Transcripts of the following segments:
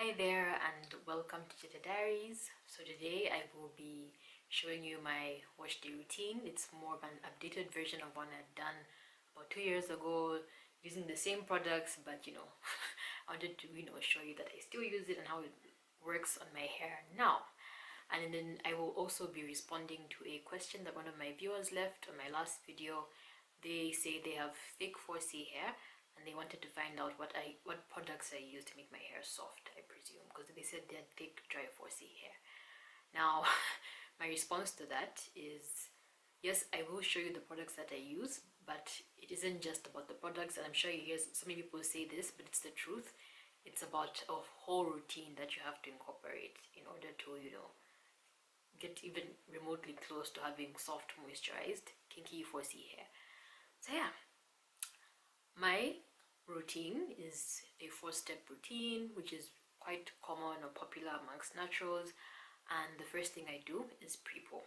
Hi there and welcome to Jita Diaries. So today I will be showing you my wash day routine. It's more of an updated version of one I'd done about 2 years ago using the same products, but I wanted to show you that I still use it and how it works on my hair now. And then I will also be responding to a question that one of my viewers left on my last video. They say they have thick 4C hair and they wanted to find out what products I use to make my hair soft, I presume, because they said they had thick, dry 4C hair. Now, my response to that is, yes, I will show you the products that I use, but it isn't just about the products, and I'm sure you hear so many people say this, but it's the truth. It's about a whole routine that you have to incorporate in order to, get even remotely close to having soft, moisturized, kinky 4C hair. So yeah, my routine is a 4-step routine, which is quite common or popular amongst naturals, and the first thing I do is pre-poo.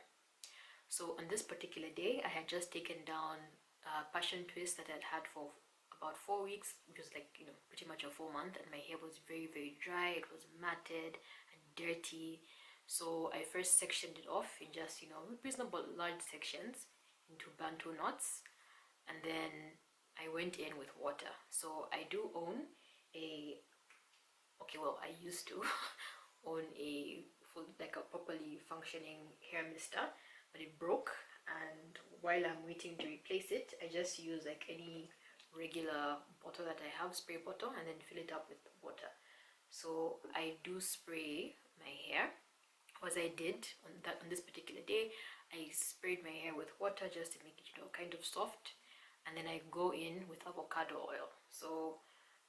So on this particular day, I had just taken down a passion twist that I'd had for about 4 weeks, which was like pretty much a full month, and my hair was very, very dry. It was matted and dirty. So I first sectioned it off in just reasonable large sections into bantu knots, and then I went in with water. So I do own I used to own a properly functioning hair mister, but it broke, and while I'm waiting to replace it, I just use like any regular bottle that I have, spray bottle, and then fill it up with water. So I do spray my hair, as I did on this particular day. I sprayed my hair with water just to make it kind of soft, and then I go in with avocado oil. So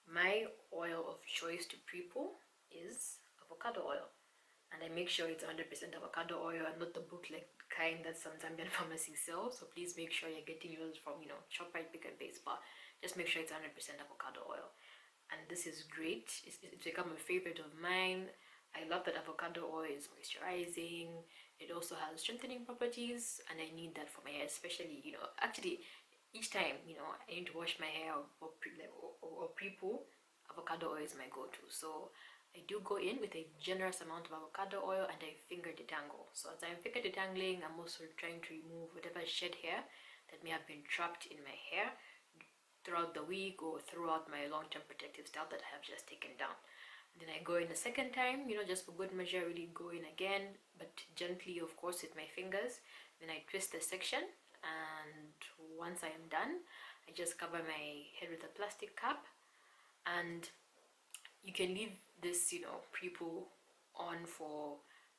my oil of choice to pre-poo is avocado oil, and I make sure it's 100% avocado oil and not the bootleg kind that some Zambian pharmacies sell. So please make sure you're getting yours from ShopRite, Pick and Base, but just make sure it's 100% avocado oil. And this is great. It's become a favorite of mine. I love that avocado oil is moisturizing. It also has strengthening properties, and I need that for my hair, especially actually each time I need to wash my hair or pre-poo, avocado oil is my go-to. So I do go in with a generous amount of avocado oil and I finger detangle. So as I'm finger detangling, I'm also trying to remove whatever shed hair that may have been trapped in my hair throughout the week or throughout my long-term protective style that I have just taken down. And then I go in a second time, just for good measure, really go in again, but gently, of course, with my fingers. Then I twist the section, and once I am done, I just cover my head with a plastic cap. And you can leave this pre-poo on for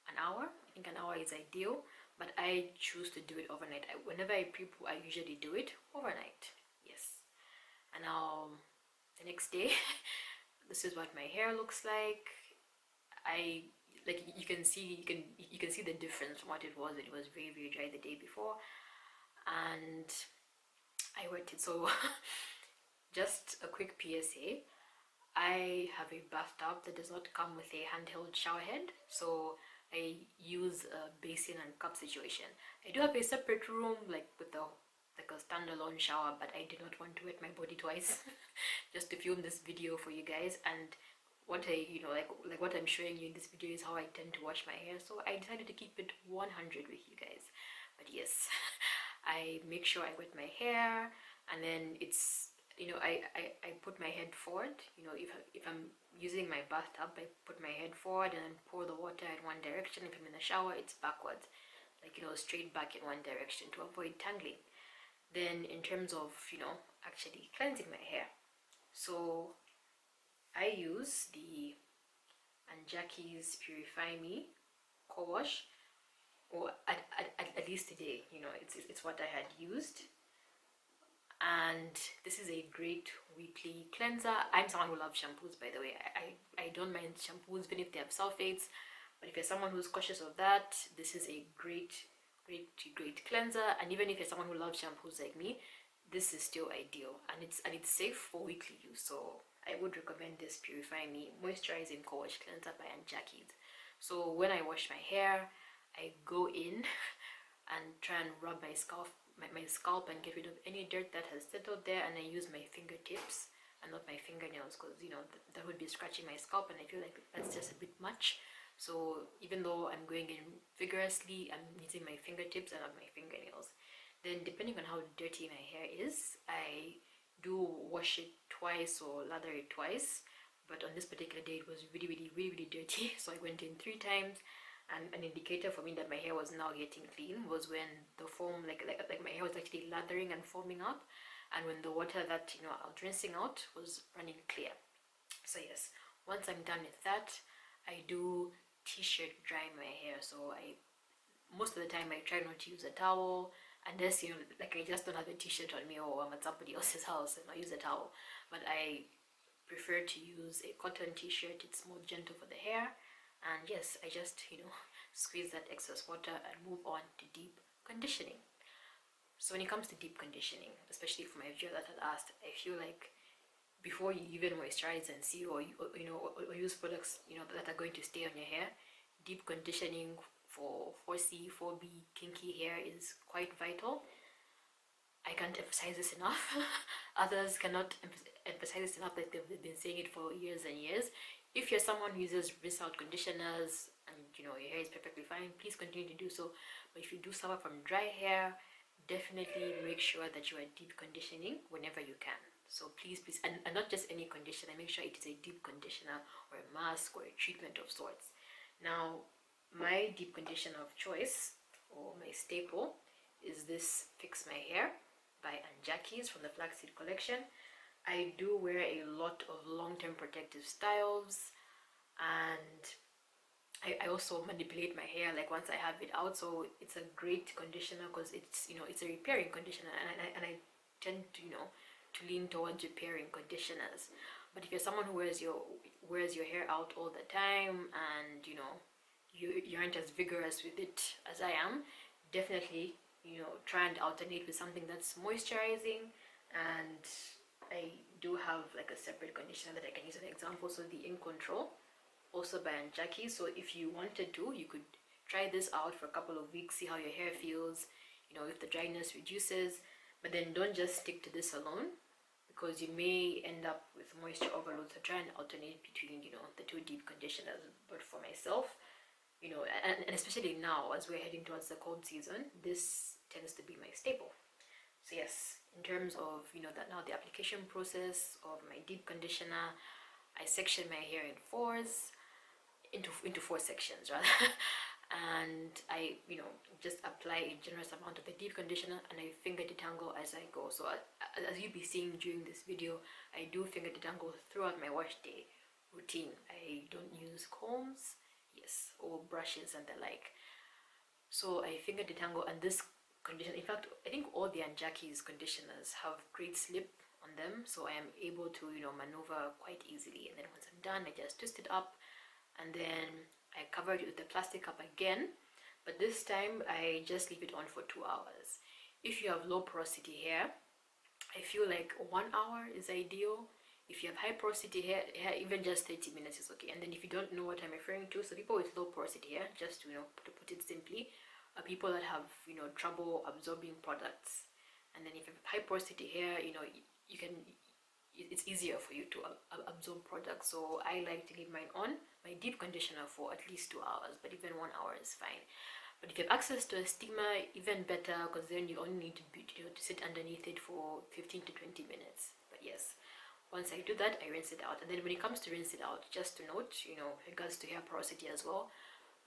an hour. I think an hour is ideal, but I choose to do it overnight. Whenever I pre-poo, I usually do it overnight. Yes. And now the next day this is what my hair looks like. You can see the difference from what it was. It was very, very dry the day before, and I wet it. So just a quick PSA, I have a bathtub that does not come with a handheld shower head, so I use a basin and cup situation. I do have a separate room with a standalone shower, but I did not want to wet my body twice just to film this video for you guys. And what I what I'm showing you in this video is how I tend to wash my hair, so I decided to keep it 100 with you guys. But yes, I make sure I wet my hair, and then it's I put my head forward. If I'm using my bathtub, I put my head forward and then pour the water in one direction. If I'm in the shower, it's backwards, straight back in one direction to avoid tangling. Then in terms of actually cleansing my hair, so I use the Anjaki's Purify Me co-wash, or at least today it's what I had used, and this is a great weekly cleanser. I'm someone who loves shampoos, by the way. I don't mind shampoos even if they have sulfates, but if you're someone who's cautious of that, this is a great cleanser. And even if you're someone who loves shampoos like me, this is still ideal, and it's safe for weekly use. So I would recommend this Purify Me Moisturizing Co-Wash Cleanser by Anjaki's. So when I wash my hair, I go in and try and rub my scalp and get rid of any dirt that has settled there, and I use my fingertips and not my fingernails, because you know that would be scratching my scalp, and I feel like that's just a bit much. So even though I'm going in vigorously, I'm using my fingertips and not my fingernails. Then depending on how dirty my hair is, I do wash it twice or lather it twice. But on this particular day, it was really dirty, so I went in 3 times. And an indicator for me that my hair was now getting clean was when the foam, like my hair was actually lathering and foaming up, and when the water that I was rinsing out was running clear. So yes, once I'm done with that, I do t-shirt dry my hair. So most of the time I try not to use a towel, unless like I just don't have a t-shirt on me, or I'm at somebody else's house and I use a towel. But I prefer to use a cotton t-shirt. It's more gentle for the hair. And yes, I just squeeze that excess water and move on to deep conditioning. So when it comes to deep conditioning, especially for my viewer that had asked, I feel like before you even moisturize and see, or use products that are going to stay on your hair, deep conditioning for 4C, 4B, kinky hair is quite vital. I can't emphasize this enough. Others cannot emphasize this enough. Like they've been saying it for years and years. If you're someone who uses rinse out conditioners and your hair is perfectly fine, please continue to do so. But if you do suffer from dry hair, definitely make sure that you are deep conditioning whenever you can. So please, and not just any conditioner, make sure it is a deep conditioner or a mask or a treatment of sorts. Now, my deep conditioner of choice, or my staple, is this Fix My Hair by Untitled from the Flaxseed collection. I do wear a lot of long-term protective styles, and I also manipulate my hair like once I have it out. So it's a great conditioner because it's it's a repairing conditioner, and I tend to lean towards repairing conditioners. But if you're someone who wears your hair out all the time, and you aren't as vigorous with it as I am, definitely try and alternate with something that's moisturizing. And I do have like a separate conditioner that I can use as an example. So the In Control, also by Kinky. So if you wanted to, you could try this out for a couple of weeks, see how your hair feels, if the dryness reduces. But then don't just stick to this alone, because you may end up with moisture overload. So try and alternate between the 2 deep conditioners. But for myself, and especially now as we're heading towards the cold season, this tends to be my staple. So yes, in terms of the application process of my deep conditioner, I section my hair in 4s, into 4 sections rather. And I just apply a generous amount of the deep conditioner, and I finger detangle as I go. So as you'll be seeing during this video, I do finger detangle throughout my wash day routine. I don't use combs, yes, or brushes and the like. So I finger detangle, and this conditioner, in fact I think all the Untitled conditioners have great slip on them, so I am able to maneuver quite easily. And then once I'm done, I just twist it up, and then I cover it with the plastic cup again, but this time I just leave it on for 2 hours. If you have low porosity hair, I feel like 1 hour is ideal. If you have high porosity hair, even just 30 minutes is okay. And then if you don't know what I'm referring to, so people with low porosity hair, just to put it simply, are people that have trouble absorbing products. And then if you have high porosity hair, you can, it's easier for you to absorb products. So I like to leave mine on, my deep conditioner, for at least 2 hours, but even 1 hour is fine. But if you have access to a steamer, even better, because then you only need to sit underneath it for 15 to 20 minutes. But yes, once I do that, I rinse it out. And then when it comes to rinse it out, just to note, regards to hair porosity as well,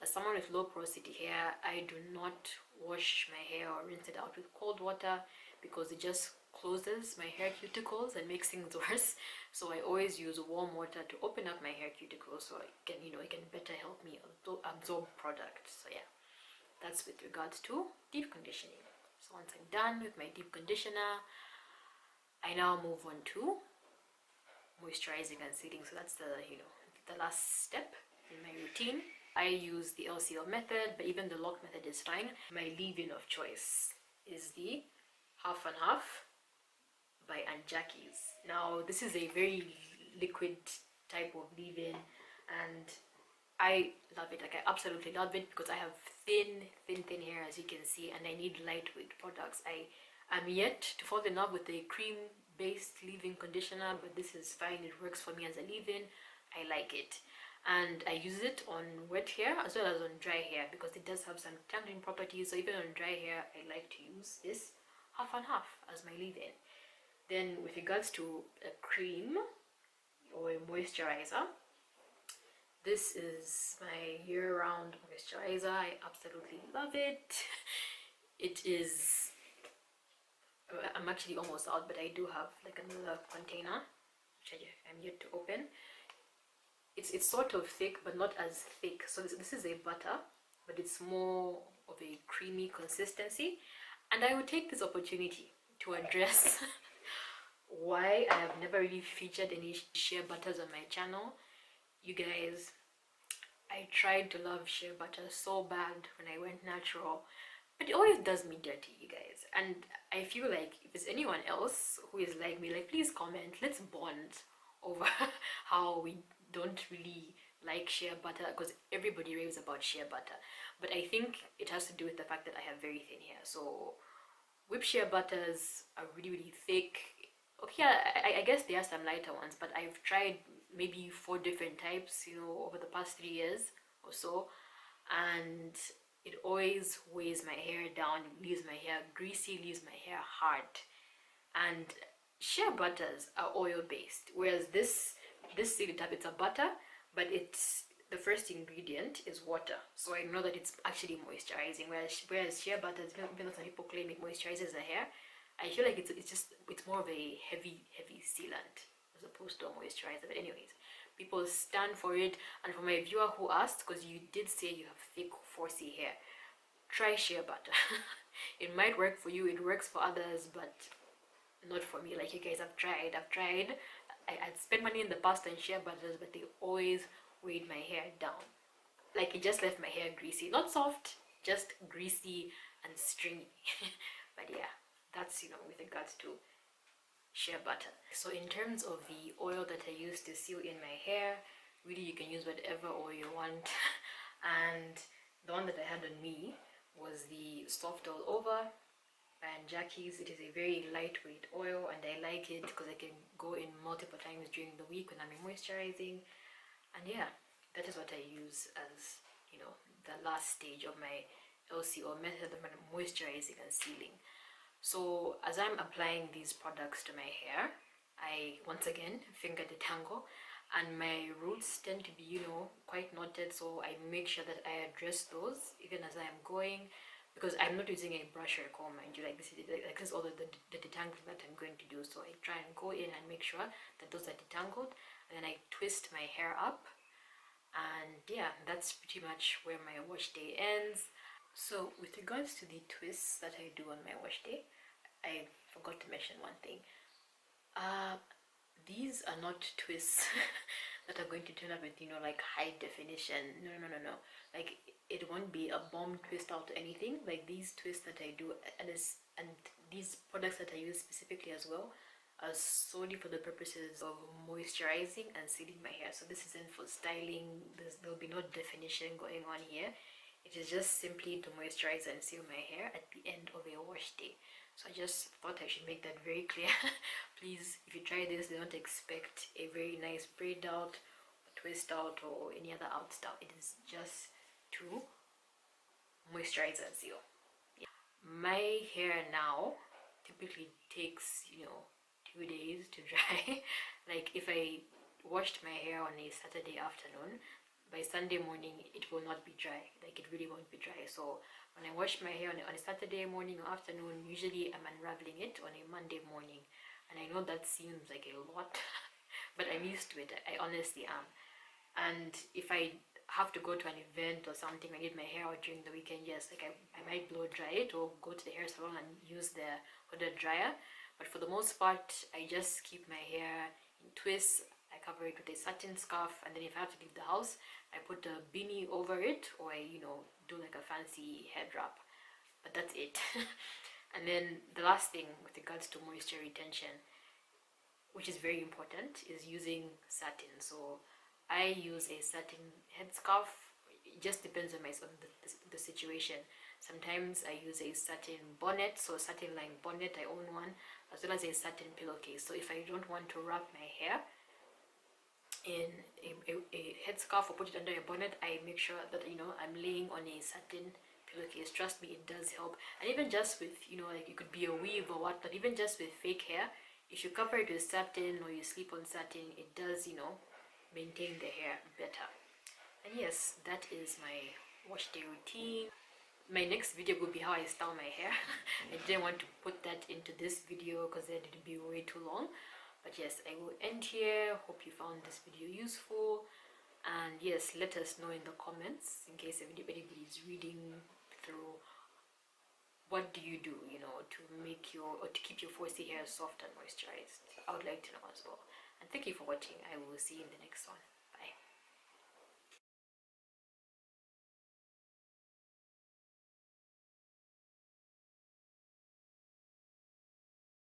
as someone with low porosity hair, I do not wash my hair or rinse it out with cold water, because it just closes my hair cuticles and makes things worse. So I always use warm water to open up my hair cuticles, so it can better help me absorb product. So yeah, that's with regards to deep conditioning. So once I'm done with my deep conditioner, I now move on to moisturizing and sealing. So that's the last step in my routine. I use the LCL method, but even the lock method is fine. My leave-in of choice is the half and half by Kinky. Now this is a very liquid type of leave-in, and I love it. Like, I absolutely love it, because I have thin hair, as you can see, and I need lightweight products. I am yet to fall in love with the cream based leave-in conditioner, but this is fine. It works for me as a leave-in. I like it, and I use it on wet hair as well as on dry hair because it does have some tangling properties. So even on dry hair, I like to use this half and half as my leave-in. Then with regards to a cream or a moisturizer, this is my year-round moisturizer. I absolutely love it. It is, I'm actually almost out, but I do have like another container which I'm yet to open. It's sort of thick, but not as thick. So this is a butter, but it's more of a creamy consistency. And I would take this opportunity to address why I have never really featured any shea butters on my channel. You guys, I tried to love shea butter so bad when I went natural, but it always does me dirty, you guys. And I feel like if there's anyone else who is like me, like, please comment, let's bond over how we don't really like shea butter, because everybody raves about shea butter. But I think it has to do with the fact that I have very thin hair. So whipped shea butters are really, really thick. Okay, I guess there are some lighter ones, but I've tried maybe 4 different types, you know, over the past 3 years or so, and it always weighs my hair down, leaves my hair greasy, leaves my hair hard. And shea butters are oil based, whereas this sealy tap, it's a butter, but it's the first ingredient is water, so I know that it's actually moisturizing. Whereas shea butters, even though some people claim it moisturizes the hair, I feel like it's more of a heavy sealant as opposed to a moisturizer. But anyways, people stand for it. And for my viewer who asked, because you did say you have thick 4C hair, try shea butter. It might work for you, it works for others, but not for me. Like, you guys, I've tried. I'd spent money in the past on shea butters, but they always weighed my hair down. Like, it just left my hair greasy, not soft, just greasy and stringy. But yeah, that's, you know, with regards to shea butter. So in terms of the oil that I use to seal in my hair, really you can use whatever oil you want. And the one that I had on me was the Soft All Over and Jackie's. It is a very lightweight oil, and I like it because I can go in multiple times during the week when I'm moisturizing. And yeah, that is what I use as, you know, the last stage of my LC or method of moisturizing and sealing. So as I'm applying these products to my hair, I once again finger detangle, and my roots tend to be, you know, quite knotted, so I make sure that I address those even as I'm going, because I'm not using a brush or a comb, mind you. Like, this is all the detangling that I'm going to do. So I try and go in and make sure that those are detangled, and then I twist my hair up. And yeah, that's pretty much where my wash day ends. So with regards to the twists that I do on my wash day, I forgot to mention one thing. These are not twists that are going to turn up with, you know, like high definition. No. Like, it won't be a bomb twist out or anything. Like, these twists that I do, and these products that I use specifically as well, are solely for the purposes of moisturizing and sealing my hair. So this isn't for styling. There'll be no definition going on here. It is just simply to moisturize and seal my hair at the end of a wash day. So I just thought I should make that very clear. Please, if you try this, don't expect a very nice braid out, twist out, or any other out stuff. It is just to moisturize and seal. Yeah. My hair now typically takes, you know, 2 days to dry. Like, if I washed my hair on a Saturday afternoon, by Sunday morning it will not be dry. Like, it really won't be dry. So when I wash my hair on a Saturday morning or afternoon, usually I'm unraveling it on a Monday morning. And I know that seems like a lot, but I'm used to it. I honestly am. And if I have to go to an event or something, I need my hair out during the weekend, yes, like I might blow dry it or go to the hair salon and use the hooded dryer. But for the most part, I just keep my hair in twists. I cover it with a satin scarf, and then if I have to leave the house, I put a beanie over it, or I, you know, do like a fancy head wrap. But that's it. And then the last thing with regards to moisture retention, which is very important, is using satin. So I use a satin headscarf. it just depends on the situation. Sometimes I use a satin bonnet, so satin-lined bonnet, I own one, as well as a satin pillowcase. So if I don't want to wrap my hair in a headscarf or put it under a bonnet, I make sure that, you know, I'm laying on a satin pillowcase. Trust me, it does help. And even just with, you know, like it could be a weave or what, but even just with fake hair, if you cover it with satin or you sleep on satin, it does, you know, maintain the hair better. And yes, that is my wash day routine. My next video will be how I style my hair. I didn't want to put that into this video because then it would be way too long. But yes, I will end here. Hope you found this video useful. And yes, let us know in the comments, in case anybody is reading through, what do you do, you know, to make your, or to keep your 4C hair soft and moisturized. I would like to know as well. And thank you for watching. I will see you in the next one.